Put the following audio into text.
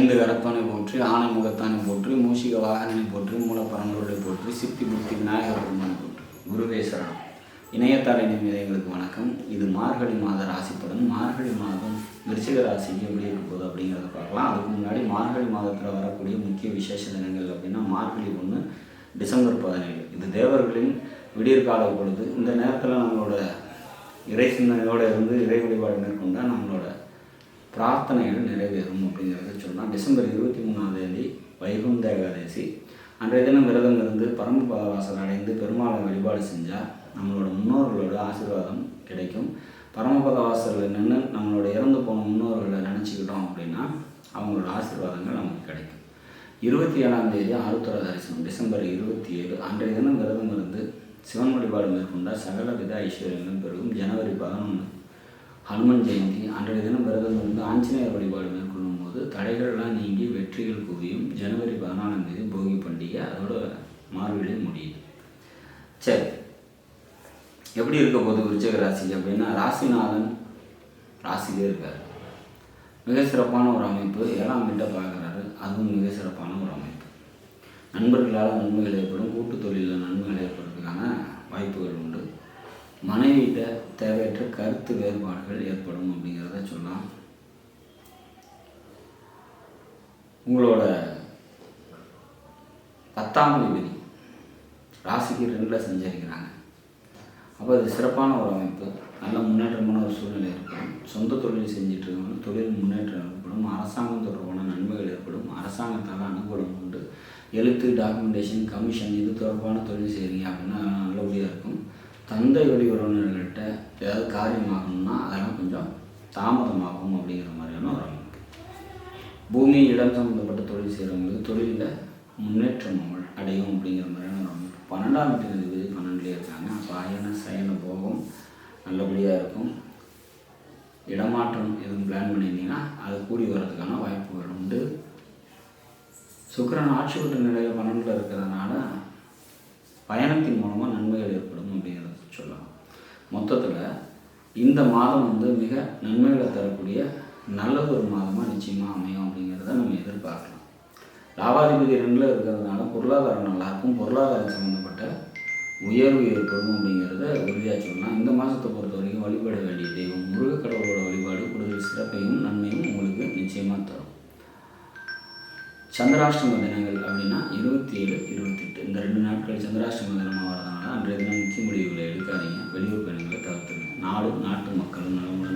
ஐந்து கரத்தானை போற்றி, ஆனை முகத்தானை போற்றி, மூஷிக வாகனனை போற்றி, மூலப்பரம்பொருளை போற்றி, சித்தி புத்தி விநாயகர் பெருமானை போற்றி. குருவே சரணம். இணையத்தாரை நிமிடங்களுக்கு வணக்கம். இது மார்கழி மாத ராசிப்படன். மார்கழி மாதம் விருச்சிக ராசிக்கு எப்படி இருக்க போகுது அப்படிங்கிறத பார்க்கலாம். அதுக்கு முன்னாடி மார்கழி மாதத்தில் வரக்கூடிய முக்கிய விசேஷ தினங்கள் அப்படின்னா மார்கழி 1 டிசம்பர் 17. இது தேவர்களின் விடியற்கால பொழுது. இந்த நேரத்தில் நம்மளோட இறை சிந்தனையோடு இருந்து இறை வழிபாடு மேற்கொண்டால் நம்மளோட பிரார்த்தனைகள் நிறைவேறும் அப்படிங்கிறத சொல்லலாம். டிசம்பர் 23ஆம் தேதி வைகுண்ட ஏகாதசி. அன்றைய தினம் விரதம் இருந்து பரமபதவாசல் அடைந்து பெருமாளை வழிபாடு செஞ்சால் நம்மளோட முன்னோர்களோட ஆசீர்வாதம் கிடைக்கும். பரமபதவாசலில் நின்று நம்மளோட இறந்து போன முன்னோர்களை நினச்சிக்கிட்டோம் அப்படின்னா அவங்களோட ஆசீர்வாதங்கள் நமக்கு கிடைக்கும். 27ஆம் தேதி ஆருத்ரா தரிசனம். டிசம்பர் 27 அன்றைய தினம் விரதம் இருந்து சிவன் வழிபாடு மேற்கொண்டால் சகல வித ஐஸ்வர்யங்களும் பெருகும். ஜனவரி 11 ஹனுமன் ஜெயந்தி. அன்றைய தினம் விரதம் இருந்து ஆஞ்சநேயர் வழிபாடு மேற்கொள்ளும் போது தடைகள்லாம் நீங்கி வெற்றிகள் குவியும். ஜனவரி 14ஆம் தேதி போகி பண்டிகை. அதோட மார்கழி முடியுது. சரி, எப்படி இருக்க போது விருச்சிக ராசி அப்படின்னா ராசிநாதன் ராசிலே இருக்கார். மிக சிறப்பான ஒரு அமைப்பு. 7ஆம் வீட்டை பார்க்குறாரு. அதுவும் மிக சிறப்பான ஒரு அமைப்பு. நண்பர்களால் நன்மைகள் ஏற்படும். கூட்டு தொழிலில் நன்மைகள் ஏற்படுறதுக்கான வாய்ப்புகள் உண்டு. மனைவியிட்ட தேவையற்ற கருத்து வேறுபாடுகள் ஏற்படும் அப்படிங்கிறத சொல்லலாம். உங்களோட 10ஆம் அதிபதி ராசிக்கு 2ல் சஞ்சரிக்கிறாங்க. அப்போ அது சிறப்பான ஒரு அமைப்பு. நல்ல முன்னேற்றமான ஒரு சூழ்நிலை ஏற்படும். சொந்த தொழில் செஞ்சுட்டு இருக்கவங்க தொழில் முன்னேற்றம் ஏற்படும். அரசாங்கம் தொடர்பான நன்மைகள் ஏற்படும். அரசாங்கத்தால் அனுகூலம் உண்டு. எழுத்து, டாக்குமெண்டேஷன், கமிஷன் இது தொடர்பான தொழில் செய்கிறீங்க அப்படின்னா நல்லபடியாக இருக்கும். தந்தை வழி உறவினர்கள்ட்ட ஏதாவது காரியமாகணும்னா அதெல்லாம் கொஞ்சம் தாமதமாகும் அப்படிங்கிற மாதிரியான ஒரு அமைப்பு. பூமி, இடம் சம்மந்தப்பட்ட தொழில் செய்கிறவங்களுக்கு தொழிலில் முன்னேற்றம் அடையும் அப்படிங்கிற மாதிரியான ஒரு அமைப்பு. 12ஆம் வீட்டு 12லேயே இருக்காங்க. அப்போ அயன சயன போகம் நல்லபடியாக இருக்கும். இடமாற்றம் எதுவும் பிளான் பண்ணியிருந்தீங்கன்னா அது கூடி வர்றதுக்கான வாய்ப்புகள் உண்டு. சுக்கிரன் ஆட்சி விட்டு நிலையில் 12ல் இருக்கிறதுனால பயணத்தின் மூலமாக நன்மைகள் ஏற்படும் அப்படிங்கிறத சொல்லலாம். மொத்தத்தில் இந்த மாதம் மிக நன்மைகளை தரக்கூடிய நல்லது ஒரு மாதமாக நிச்சயமாக அமையும் அப்படிங்கிறத நம்ம எதிர்பார்க்கலாம். லாபாதிபதி 2ல் இருக்கிறதுனால பொருளாதாரம் நல்லாயிருக்கும். பொருளாதாரம் சம்மந்தப்பட்ட உயர்வு ஏற்படும் அப்படிங்கிறத உறுதியாக சொல்லலாம். இந்த மாதத்தை பொறுத்த வரைக்கும் வழிபட வேண்டிய தெய்வம் முருகக்கடவுளோட வழிபாடு கூடுதல் சிறப்பையும் நன்மையும் உங்களுக்கு நிச்சயமாக தரும். சந்திராஷ்டம தினங்கள் அப்படின்னா 27, 28 இந்த 2 நாட்கள் சந்திராஷ்டம தினமாக வரதுனால அன்றைய தினம் முக்கிய முடிவுகளை எடுக்காதீங்க. வெளியூர் பயணங்களை தவிர்த்துங்க. நாடு நாட்டு மக்களும் நலமுடன்